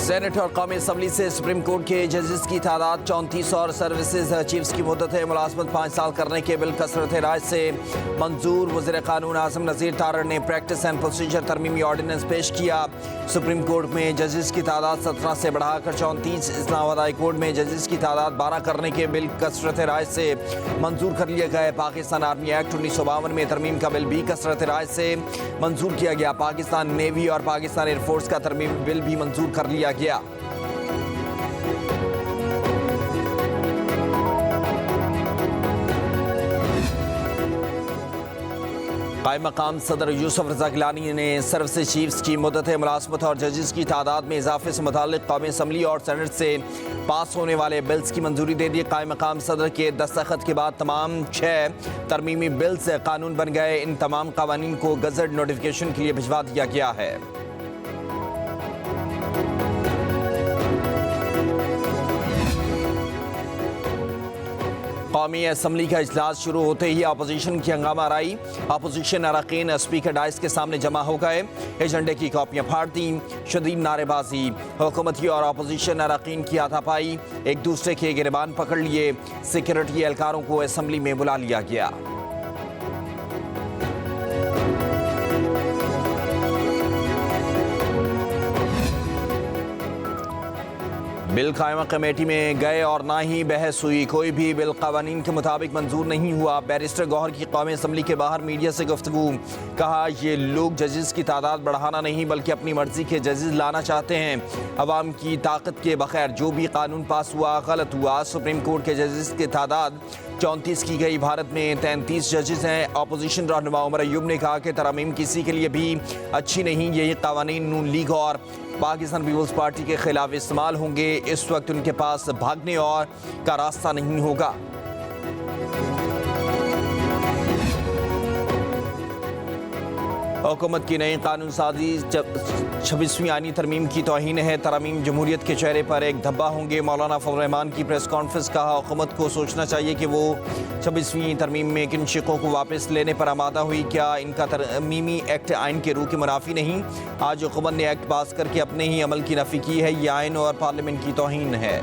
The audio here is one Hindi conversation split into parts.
सेनेट और कौमी असम्बली से सुप्रीम कोर्ट के जजेस की तादाद 34 और सर्विसेज चीफ्स की मुद्दत मुलाजमत 5 साल करने के बिल कसरत राय से मंजूर। वज़ीर कानून आज़म नज़ीर तारड़ ने प्रैक्टिस एंड प्रोसीजर तरमीमी ऑर्डिनेंस पेश किया। सुप्रीम कोर्ट में जजेस की तादाद 17 से बढ़ाकर 34, इस्लामाबाद हाई कोर्ट में जजेस की तादाद 12 करने के बिल कसरत राय से मंजूर कर लिया गया। पाकिस्तान आर्मी एक्ट 1952 में तरमीम का बिल भी कसरत राय से मंजूर किया गया। पाकिस्तान नेवी और पाकिस्तान एयरफोर्स का तरमीमी बिल भी मंजूर कर लिया गया। कायम मकाम सदर यूसुफ रज़ा गिलानी ने सर्विसेज चीफ्स की मुद्दत मुलाजमत और जजेस की तादाद में इजाफे से मुताल्लिक़ कौमी असम्बली और सेनेट से पास होने वाले बिल्स की मंजूरी दे दी। कायम मकाम सदर के दस्तखत के बाद तमाम 6 तरमीमी बिल्स कानून बन गए। इन तमाम कवानीन को गज़ट नोटिफिकेशन के लिए भिजवा दिया गया है। कौमी असम्बली का इजलास शुरू होते ही अपोजिशन की हंगामा आई। अपोजिशन अरकान स्पीकर डाइस के सामने जमा हो गए, एजेंडे की कॉपियां फाड़ दी, शदीद नारेबाजी, हुकूमती और अपोजिशन अरकान की हाथापाई, एक दूसरे के गिरबान पकड़ लिए। सिक्योरिटी एहलकारों को असम्बली में बुला लिया गया। बिल कायमा कमेटी में गए और ना ही बहस हुई। कोई भी बिल कवानीन के मुताबिक मंजूर नहीं हुआ। बैरिस्टर गौहर की कौमी असम्बली के बाहर मीडिया से गुफ्तगू, कहा ये लोग जजेस की तादाद बढ़ाना नहीं बल्कि अपनी मर्जी के जजेस लाना चाहते हैं। अवाम की ताकत के बगैर जो भी कानून पास हुआ गलत हुआ। सुप्रीम कोर्ट के जजेस की तादाद 34 की गई। भारत में 33 जजेस हैं। अपोजिशन रहनुमा उमर अयूब ने कहा कि तरमीम किसी के लिए भी अच्छी नहीं। यही कवानीन नून लीग और पाकिस्तान पीपल्स पार्टी के खिलाफ इस्तेमाल होंगे। इस वक्त उनके पास भागने और का रास्ता नहीं होगा। हुकूमत की नई कानून साजी 26वीं आईनी तरमीम की तौहीन है। तरमीम जमहूरियत के चेहरे पर एक धब्बा होंगे। मौलाना फजल रहमान की प्रेस कॉन्फ्रेंस, कहा हुकूमत को सोचना चाहिए कि वो 26वीं तरमीम में किन शिकों को वापस लेने पर आमादा हुई। क्या इनका तरमीमी एक्ट आइन के रूह के मुनाफी नहीं? आज हुकूमत ने एक्ट पास करके अपने ही अमल की नफी की है। यह आइन और पार्लियामेंट की तौहीन है।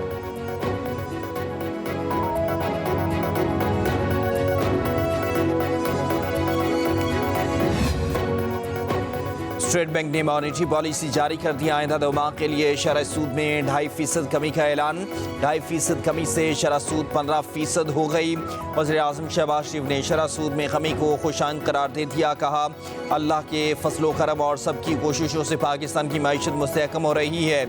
स्टेट बैंक ने मॉनेटरी पॉलिसी जारी कर दी। आइंदा 2 माह के लिए शरह सूद में 2.5% कमी का ऐलान। 2.5% कमी से शरह सूद 15% हो गई। वज़ीर आज़म शहबाज शरीफ ने शरह सूद में कमी को खुशाइंद करार दे दिया। कहा अल्लाह के फजलो करम और सबकी कोशिशों से पाकिस्तान की मईशत मुस्तहकम हो रही है।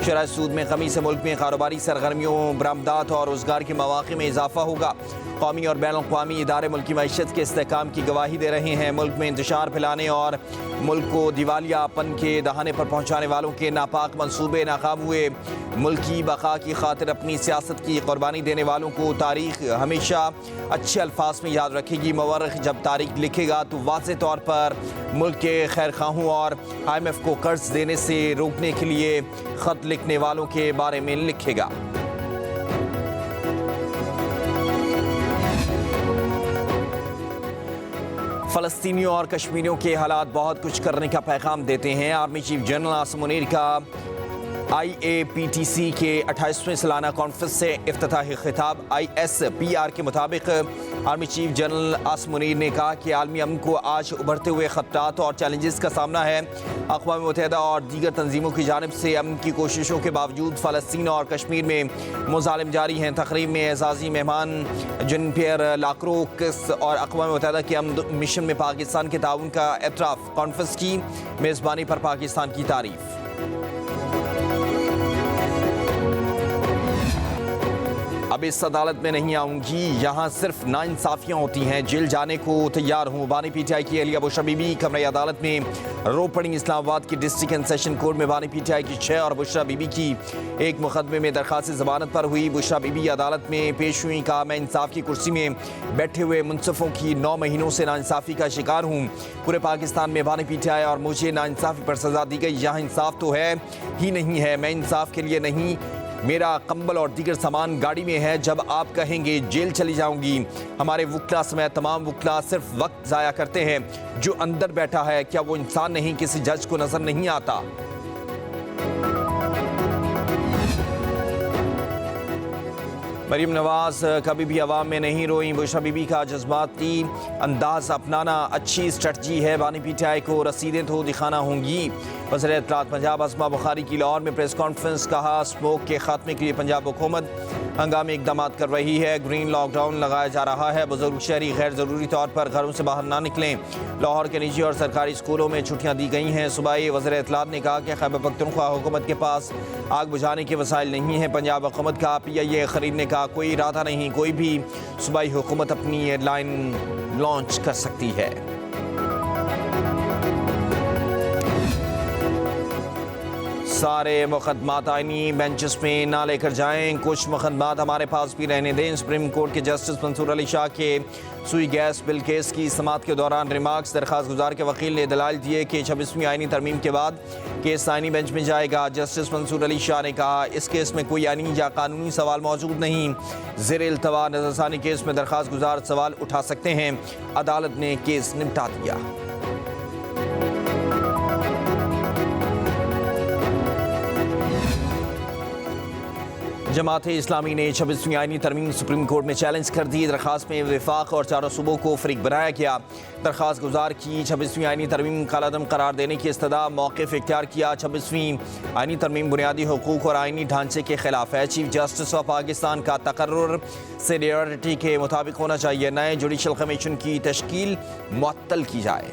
शरह सूद में कमी से मुल्क में कारोबारी सरगर्मियों, बरामदात और रोजगार के मौक़े में इजाफा होगा। कौमी और बैनुल अक़वामी इदारे मुल्क की मईशत के इस्तेहकाम की गवाही दे रहे हैं। मुल्क में इंतशार फैलाने और मुल्क को दिवालियापन के दहाने पर पहुँचाने वालों के नापाक मंसूबे नाकाम हुए। मुल्क की बका की खातिर अपनी सियासत की कुर्बानी देने वालों को तारीख हमेशा अच्छे अल्फाज में याद रखेगी। मवर्रिख जब तारीख लिखेगा तो वाज़े तौर पर मुल्क के खैरखाहों और IMF को कर्ज देने से रोकने के लिए ख़त लिखने वालों के बारे में लिखेगा। फ़लस्तीनियों और कश्मीरियों के हालात बहुत कुछ करने का पैगाम देते हैं। Army chief general Asim Munir का IAPTC के 28वें सालाना कॉन्फ्रेंस से इफ्तिताही खिताब। ISPR के मुताबिक army chief general Asim Munir ने कहा कि आलमी अमन को आज उभरते हुए खतरात और चैलेंजेस का सामना है। अक़वाम मुत्तहिदा और दीगर तंजीमों की जानिब से अमन की कोशिशों के बावजूद फ़लस्तीन और कश्मीर में मुज़ालिम जारी हैं। तकरीब में एजाज़ी मेहमान जेन पियर लाक्रोक्स और अक़वाम मुत्तहिदा के अमन मिशन में पाकिस्तान के ताउन का एतराफ़। कॉन्फ्रेंस की मेज़बानी पर पाकिस्तान की तारीफ़। अब इस अदालत में नहीं आऊंगी, यहाँ सिर्फ नाइंसाफियाँ होती हैं, जेल जाने को तैयार हूँ। बानी PTI की अलिया बुशरा बीबी कमरे अदालत में रो पड़ी। इस्लामाबाद की डिस्ट्रिक्ट एंड सेशन कोर्ट में बानी PTI की 6 और बुशरा बीबी की एक मुकदमे में दरखास्त जमानत पर हुई। बुशरा बीबी अदालत में पेश हुई। कहा मैं इंसाफ की कुर्सी में बैठे हुए मुनसफ़ों की 9 महीनों से नाइंसाफ़ी का शिकार हूँ। पूरे पाकिस्तान में बानी PTI और मुझे नाइंसाफ़ी पर सज़ा दी गई। यहाँ इंसाफ तो है ही नहीं है। मैं इंसाफ के लिए नहीं, मेरा कंबल और दीगर सामान गाड़ी में है। जब आप कहेंगे जेल चली जाऊंगी। हमारे वकला समेत तमाम वकला सिर्फ वक्त ज़ाया करते हैं। जो अंदर बैठा है क्या वो इंसान नहीं? किसी जज को नज़र नहीं आता? मरीम नवाज कभी भी अवाम में नहीं रोई, बुशरा बीबी का जज्बाती अंदाज अपनाना अच्छी स्ट्रेटजी है, बानी पीटीआई को रसीदें तो दिखाना होंगी। वज़ीर इत्तलात पंजाब अस्मा बुखारी की लाहौर में प्रेस कॉन्फ्रेंस, कहा स्मोक के खात्मे के लिए पंजाब हुकूमत हंगामी इकदाम कर रही है, ग्रीन लॉकडाउन लगाया जा रहा है, बुजुर्ग शहरी गैर ज़रूरी तौर पर घरों से बाहर ना निकलें। लाहौर के निजी और सरकारी स्कूलों में छुट्टियां दी गई हैं। सूबाई वज़ीर इत्तलात ने कहा कि खैबर पख्तूनख्वा हुकूमत के पास आग बुझाने के वसाइल नहीं हैं। पंजाब हुकूमत का PIA खरीदने का कोई इरादा नहीं, कोई भी सूबाई हुकूमत अपनी एयरलाइन लॉन्च कर सकती है। सारे मुकदमात आईनी बेंचेस में ना लेकर जाएं, कुछ मुकदमात हमारे पास भी रहने दें। सुप्रीम कोर्ट के जस्टिस मंसूर अली शाह के सुई गैस बिल केस की समाअत के दौरान रिमार्क्स, दरखास्त गुजार के वकील ने दलाइल दिए कि 26वीं आईनी तरमीम के बाद केस आईनी बेंच में जाएगा। जस्टिस मंसूर अली शाह ने कहा इस केस में कोई आईनी या कानूनी सवाल मौजूद नहीं, ज़ेर इल्तवा नज़रसानी केस में दरखास्त गुजार सवाल उठा सकते हैं। अदालत ने केस निपटा दिया। जमात इस्लामी ने 26वीं आईनी तरमीम सुप्रीम कोर्ट में चैलेंज कर दी। दरखास्त में वफाक और चारों सूबों को फरीक बनाया गया। दरखास्त गुजार की 26वीं आईनी तरमीम कालादम करार देने की इस्तदा मौक़िफ़ इख्तियार किया। 26वीं आईनी तरमीम बुनियादी हुकूक और आईनी ढांचे के खिलाफ है। चीफ जस्टिस ऑफ पाकिस्तान का तकर्रुर सीनियरिटी के मुताबिक होना चाहिए। नए जुडिशल कमीशन की तश्कील मुअत्तल की जाए।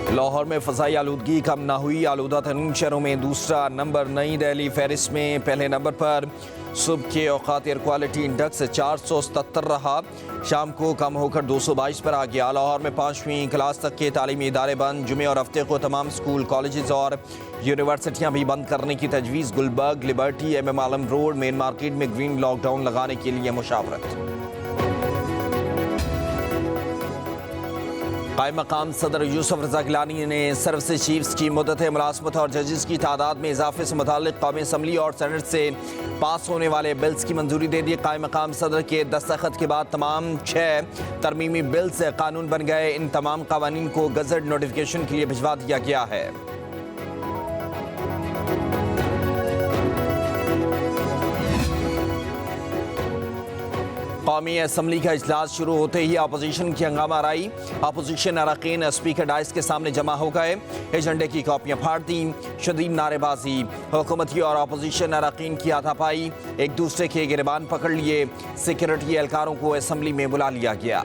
लाहौर में फ़ज़ाई आलूदगी कम ना हुई, आलूदा तरीन शहरों में दूसरा नंबर नई दिल्ली फहरिस्त में पहले नंबर पर। सुबह के औकात एयर क्वालिटी इंडेक्स 477 रहा, शाम को कम होकर 222 पर आ गया। लाहौर में 5वीं क्लास तक के तालीमी इदारे बंद, जुमे और हफ्ते को तमाम स्कूल, कॉलेजेस और यूनिवर्सिटियाँ भी बंद करने की तजवीज़। गुलबर्ग, लिबर्टी, MM आलम रोड, मेन मार्केट में ग्रीन लॉकडाउन लगाने के लिए मुशावरत। कायम मकाम सदर यूसुफ रज़ा गिलानी ने सर्विस चीफ्स की मुद्दत मुलाज़मत और जजेस की तादाद में इजाफे से मुताल्लिक़ कौमी असम्बली और सेनेट से पास होने वाले बिल्स की मंजूरी दे दी। कायम मकाम सदर के दस्तखत के बाद तमाम 6 तरमीमी बिल्स कानून बन गए। इन तमाम कवानीन को गज़ट नोटिफिकेशन के लिए भिजवा दिया गया है। कौमी असम्बली का इजलास शुरू होते ही अपोजिशन की हंगामा राई। अपोजिशन अरकान स्पीकर डाइस के सामने जमा हो गए, एजेंडे की कॉपियां फाड़ दी, शदीद नारेबाजी। हुकूमती और अपोजिशन अरकान की हाथापाई, एक दूसरे के गिरबान पकड़ लिए। सिक्योरिटी एहलकारों को असम्बली में बुला लिया गया।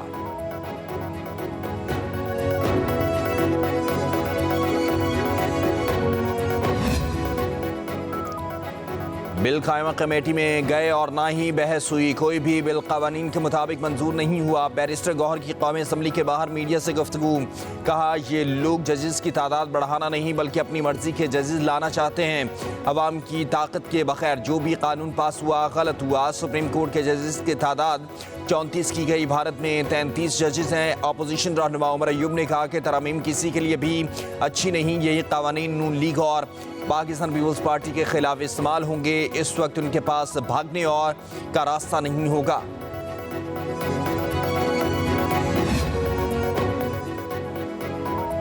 बिल कायमा कमेटी में गए और ना ही बहस हुई। कोई भी बिल कवानीन के मुताबिक मंजूर नहीं हुआ। बैरिस्टर गौहर की कौमी असम्बली के बाहर मीडिया से गुफ्तगू, कहा ये लोग जजेस की तादाद बढ़ाना नहीं बल्कि अपनी मर्जी के जजेस लाना चाहते हैं। अवाम की ताकत के बगैर जो भी कानून पास हुआ गलत हुआ। सुप्रीम कोर्ट के जजेस की तादाद 34 की गई, भारत में 33 जजेस हैं। अपोजिशन रहनुमा उमर अयूब ने कहा कि तरमीम किसी के लिए भी अच्छी नहीं, यही कवानीन नून लीग और पाकिस्तान पीपल्स पार्टी के खिलाफ इस्तेमाल होंगे। इस वक्त उनके पास भागने और का रास्ता नहीं होगा।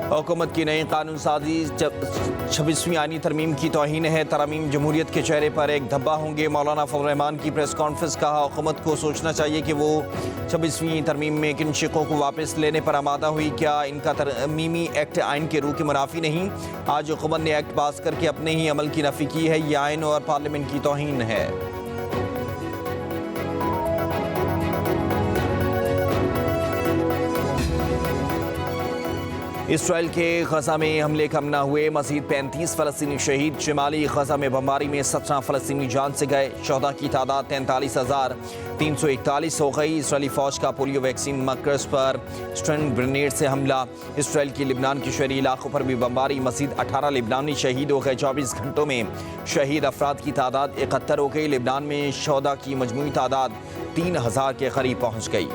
हुकूमत की नई कानून साजी 26वीं आईनी तरमीम की तौहीन है। तरमीम जमहूरियत के चेहरे पर एक धब्बा होंगे। मौलाना फजल रहमान की प्रेस कॉन्फ्रेंस, कहा हुकूमत को सोचना चाहिए कि वो 26वीं तरमीम में किन शिकों को वापस लेने पर आमादा हुई। क्या इनका तरमीमी एक्ट आइन के रूह के मुनाफी नहीं? आज हुकूमत ने एक्ट पास करके अपने ही अमल की नफी की है। ये आइन और पार्लियामेंट की तौहीन है। इसराइल के गजा में हमले कम न हुए, मजीद 35 फ़लस्तीनी शहीद। शिमाली गजा में बमबारी में 17 फ़लस्तीनी जान से गए। शहदा की तादाद 43,341 हो गई। इसराइली फ़ौज का पोलियो वैक्सीन मरकज़ पर स्टन ग्रेनेड से हमला। इसराइल की लिबनान के शहरी इलाकों पर भी बमबारी, मजीद 18 लिबनानी शहीद हो गए। 24 घंटों में शहीद अफराद की तादाद 71 हो गई। लिबनान में शहदा की मजमूई तादाद 3000 के करीब पहुँच गई।